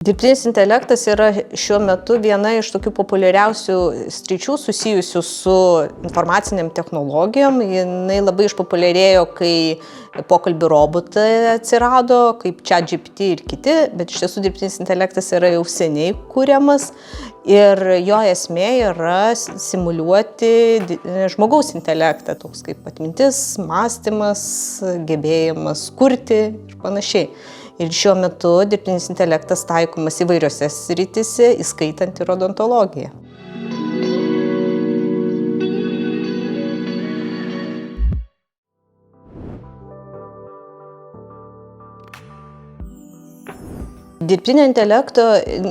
Dirbtinis intelektas yra šiuo metu viena iš tokių populiariausių sričių susijusių su informaciniam technologijom. Jinai labai išpopuliarėjo, kai pokalbių robotai atsirado, kaip ChatGPT ir kiti, bet iš tiesų dirbtinis intelektas yra jau seniai kuriamas ir jo esmė yra simuliuoti žmogaus intelektą, toks kaip atmintis, mąstymas, gebėjimas kurti ir panašiai. Ir šiuo metu dirbtinis intelektas taikomas įvairiose srityse, įskaitant ir odontologiją. Dirbtinio intelekto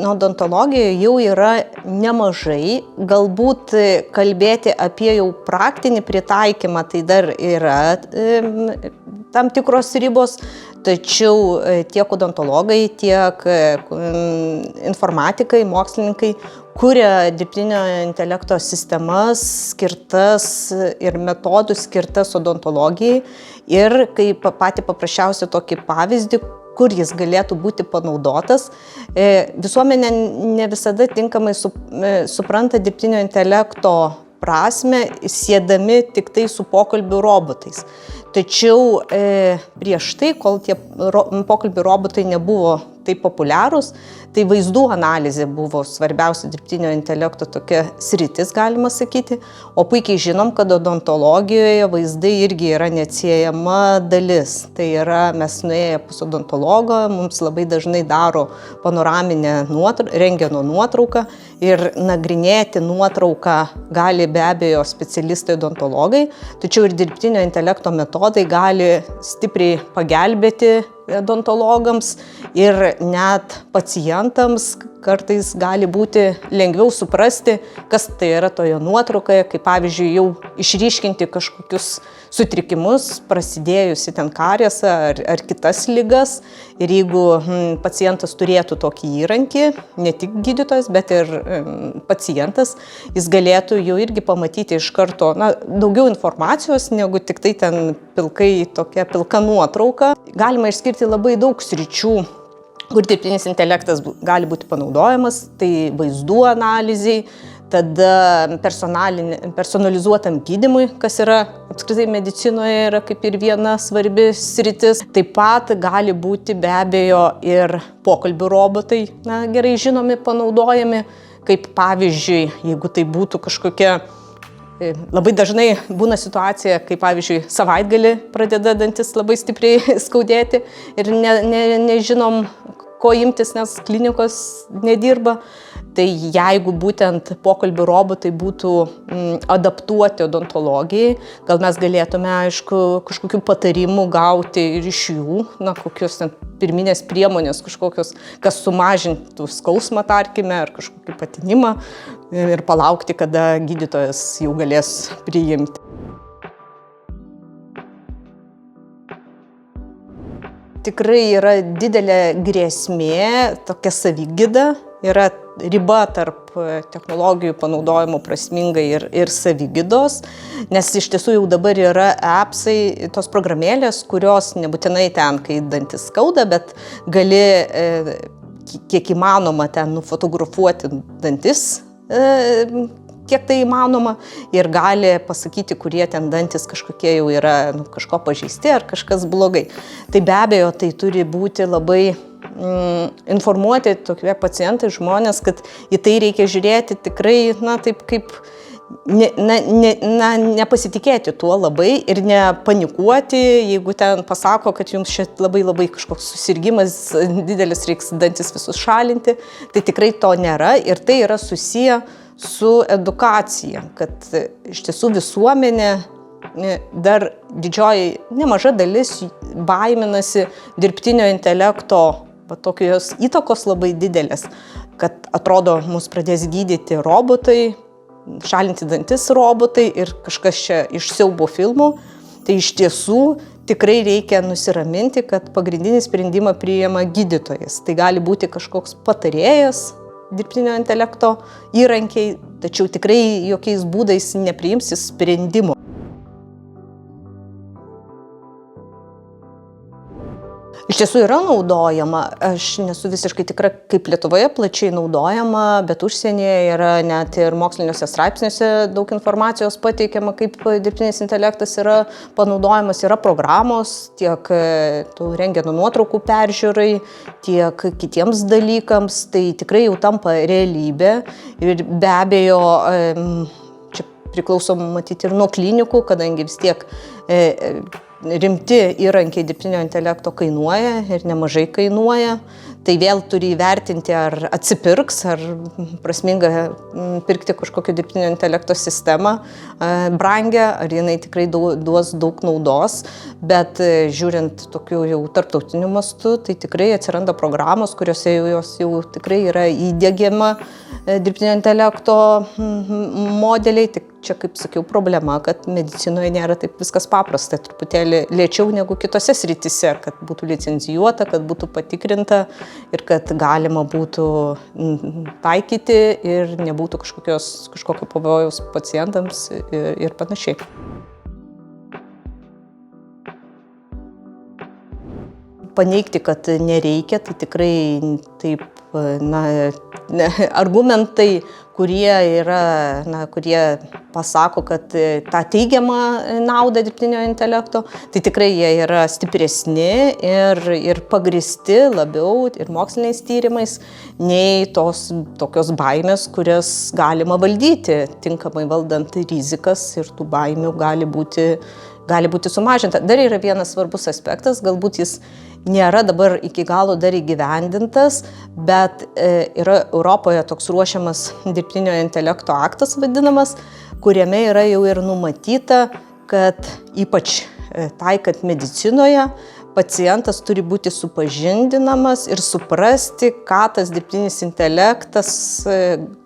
odontologijoje jau yra nemažai, galbūt kalbėti apie jau praktinį pritaikymą, tai dar yra tam tikros ribos, tačiau tiek odontologai, tiek informatikai, mokslininkai kuria dirbtinio intelekto sistemas skirtas ir metodus skirtas odontologijai ir kaip patį paprasčiausią tokį pavyzdį, kur jis galėtų būti panaudotas. Visuomenė ne visada tinkamai supranta dirbtinio intelekto prasme, siedami tik tai su pokalbių robotais. Tačiau prieš tai, kol tie pokalbių robotai nebuvo taip populiarūs, tai vaizdų analizė buvo svarbiausia dirbtinio intelekto tokia sritis, galima sakyti. O puikiai žinom, kad odontologijoje vaizdai irgi yra neatsiejama dalis. Tai yra, mes nuėję pas odontologą, mums labai dažnai daro panoraminę rentgeno nuotrauką ir nagrinėti nuotrauką gali be abejo specialistai odontologai, tačiau ir dirbtinio intelekto metodai gali stipriai pagelbėti odontologams ir net pacientams kartais gali būti lengviau suprasti, kas tai yra toje nuotraukoje, kaip pavyzdžiui jau išryškinti kažkokius sutrikimus, prasidėjusi ten kariesą ar kitas ligas. Ir jeigu pacientas turėtų tokį įrankį, ne tik gydytojas, bet ir pacientas, jis galėtų jau irgi pamatyti iš karto daugiau informacijos, negu tik tai ten tokia pilka nuotrauka. Galima išskirti labai daug sričių, kur dirbtinis intelektas gali būti panaudojamas, tai vaizdų analizei, tada personalizuotam gydymui, kas yra apskritai medicinoje yra kaip ir viena svarbi sritis. Taip pat gali būti be abejo ir pokalbių robotai, gerai žinomi, panaudojami, kaip pavyzdžiui, jeigu tai būtų kažkokia. Labai dažnai būna situacija, kai pavyzdžiui savaitgalį pradeda dantis labai stipriai skaudėti ir nežinom, ko imtis, nes klinikos nedirba. Tai jeigu būtent pokalbių robotai būtų adaptuoti odontologijai, gal mes galėtume, aišku, kažkokių patarimų gauti ir iš jų, kokios pirminės priemonės, kažkokios, kas sumažintų skausmą, tarkime, ar kažkokį patinimą ir palaukti, kada gydytojas jau galės priimti. Tikrai yra didelė grėsmė, tokia savigyda, yra riba tarp technologijų panaudojimo prasmingai ir savigydos, nes iš tiesų jau dabar yra appsai, tos programėlės, kurios nebūtinai ten, kai dantis skauda, bet gali kiek įmanoma ten nufotografuoti dantis, kiek tai įmanoma, ir gali pasakyti, kurie ten dantis kažkokie jau yra kažko pažeisti ar kažkas blogai. Tai be abejo, tai turi būti labai informuoti tokie pacientai, žmonės, kad į tai reikia žiūrėti tikrai, taip kaip nepasitikėti tuo labai ir nepanikuoti, jeigu ten pasako, kad jums čia labai kažkoks susirgimas didelis, reiks dantis visus šalinti, tai tikrai to nėra ir tai yra susiję su edukacija, kad iš tiesų visuomenė dar didžioji nemaža dalis baiminasi dirbtinio intelekto tokios įtakos labai didelės, kad atrodo mus pradės gydyti robotai, šalinti dantis robotai ir kažkas čia iš siaubo filmų. Tai iš tiesų tikrai reikia nusiraminti, kad pagrindinį sprendimą priima gydytojas. Tai gali būti kažkoks patarėjas, dirbtinio intelekto įrankiai, tačiau tikrai jokiais būdais nepriimsi sprendimo. Iš tiesų yra naudojama, aš nesu visiškai tikra, kaip Lietuvoje plačiai naudojama, bet užsienyje yra net ir moksliniuose straipsniuose daug informacijos pateikiama, kaip dirbtinis intelektas yra panaudojamas, yra programos tiek tų rentgeno nuotraukų peržiūrai, tiek kitiems dalykams, tai tikrai jau tampa realybė ir be abejo čia priklauso matyti ir nuo klinikų, kadangi vis tiek rimti įrankiai dirbtinio intelekto kainuoja ir nemažai kainuoja. Tai vėl turi įvertinti, ar atsipirks, ar prasminga pirkti kažkokią dirbtinio intelekto sistemą brangią, ar jinai tikrai duos daug naudos. Bet žiūrint tokiu jau tarptautiniu mastu, tai tikrai atsiranda programos, kuriuose jos jau tikrai yra įdiegiama dirbtinio intelekto modeliai. Tik čia, kaip sakiau, problema, kad medicinoje nėra taip viskas paprasta, truputėlį lėčiau negu kitose srityse, kad būtų licencijuota, kad būtų patikrinta ir kad galima būtų taikyti ir nebūtų kažkokio pavojaus pacientams ir panašiai. Paneigti, kad nereikia, tai tikrai taip, argumentai, kurie pasako, kad tą teigiamą naudą dirbtinio intelekto, tai tikrai jie yra stipresni ir pagristi labiau ir moksliniais tyrimais, nei tokios baimės, kurias galima valdyti, tinkamai valdant rizikas ir tų baimių gali būti sumažinta. Dar yra vienas svarbus aspektas, galbūt jis nėra dabar iki galo dar įgyvendintas, bet yra Europoje toks ruošiamas dirbtinio intelekto aktas vadinamas, kuriame yra jau ir numatyta, kad ypač taikant medicinoje pacientas turi būti supažindinamas ir suprasti, ką tas dirbtinis intelektas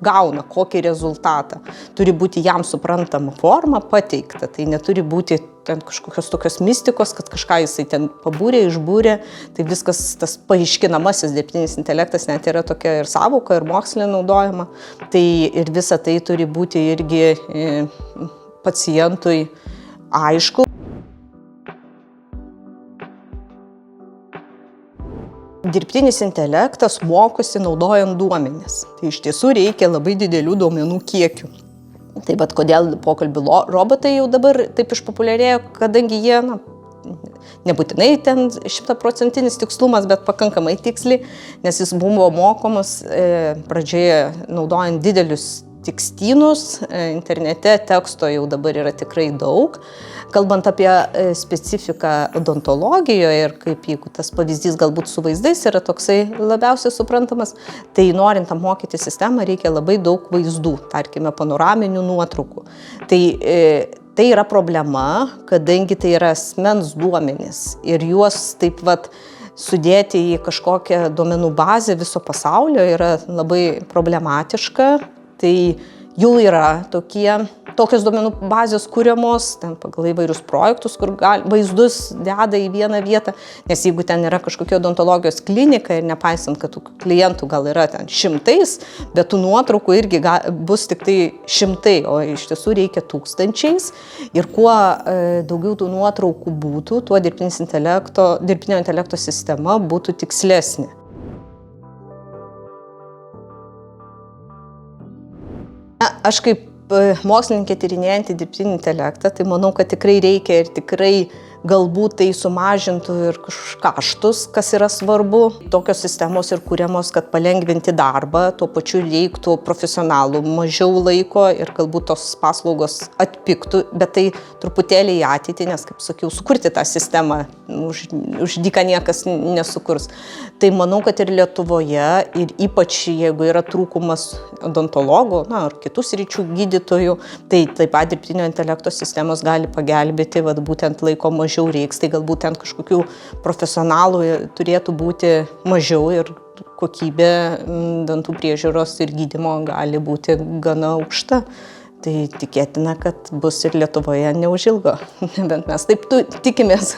gauna, kokį rezultatą. Turi būti jam suprantama forma pateikta, tai neturi būti ten kažkokios tokios mistikos, kad kažką jisai ten pabūrė, išbūrė, tai viskas tas paaiškinamasis dirbtinis intelektas net yra tokia ir sąvoka, ir mokslinė naudojama, tai ir visa tai turi būti irgi pacientui aišku. Dirbtinis intelektas mokosi naudojant duomenis. Tai iš tiesų reikia labai didelių duomenų kiekių. Tai bet kodėl pokalbių robotai jau dabar taip išpopuliarėjo, kadangi jie, nebūtinai ten 100% tikslumas, bet pakankamai tiksliai, nes jis buvo mokomas pradžioje naudojant didelius tekstynus, internete teksto jau dabar yra tikrai daug. Kalbant apie specifiką odontologijoje ir kaip jeigu tas pavyzdys galbūt su vaizdais yra toksai labiausiai suprantamas, tai norint apmokyti sistemą reikia labai daug vaizdų, tarkime panoraminių nuotraukų. Tai yra problema, kadangi tai yra asmens duomenys ir juos taip sudėti į kažkokią duomenų bazę viso pasaulio yra labai problematiška. Tai jau yra tokios duomenų bazės kuriamos ten pagal įvairius projektus, kur vaizdus deda į vieną vietą, nes jeigu ten yra kažkokia odontologijos klinika ir nepaisant, kad tų klientų gal yra ten šimtais, bet tų nuotraukų irgi bus tik tai šimtai, o iš tiesų reikia tūkstančiais ir kuo daugiau tų nuotraukų būtų, tuo dirbtinio intelekto sistema būtų tikslesnė. Aš kaip mokslininkė tyrinėjanti dirbtinį intelektą, tai manau, kad tikrai reikia ir tikrai galbūt tai sumažintų ir kaštus, kas yra svarbu. Tokios sistemos ir kūriamos, kad palengvinti darbą, tuo pačiu reiktų profesionalų mažiau laiko ir galbūt tos paslaugos atpigtų, bet tai truputėlį į ateitį, nes, kaip sakiau, sukurti tą sistemą už dyką niekas nesukurs. Tai manau, kad ir Lietuvoje, ir ypač jeigu yra trūkumas odontologų, ar kitų sričių gydytojų, tai taip pat dirbtinio intelekto sistemos gali pagelbėti, būtent laiko mažiau reiks, tai galbūt ten kažkokių profesionalų turėtų būti mažiau ir kokybė dantų priežiūros ir gydymo gali būti gana aukšta. Tai tikėtina, kad bus ir Lietuvoje neužilgo, bent mes taip tikimės.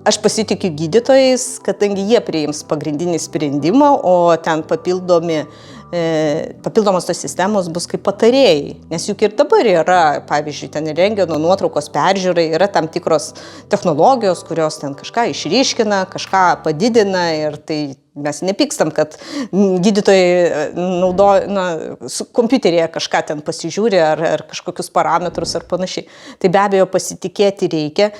Aš pasitikiu gydytojais, kadangi jie priims pagrindinį sprendimą, o ten papildomi papildomos tos sistemos bus kaip patarėjai, nes juk ir dabar yra, pavyzdžiui, ten rentgeno nuotraukos peržiūrai, yra tam tikros technologijos, kurios ten kažką išryškina, kažką padidina ir tai mes nepykstam, kad gydytojai kompiuteryje kažką ten pasižiūri ar kažkokius parametrus ar panašiai. Tai be abejo pasitikėti reikia.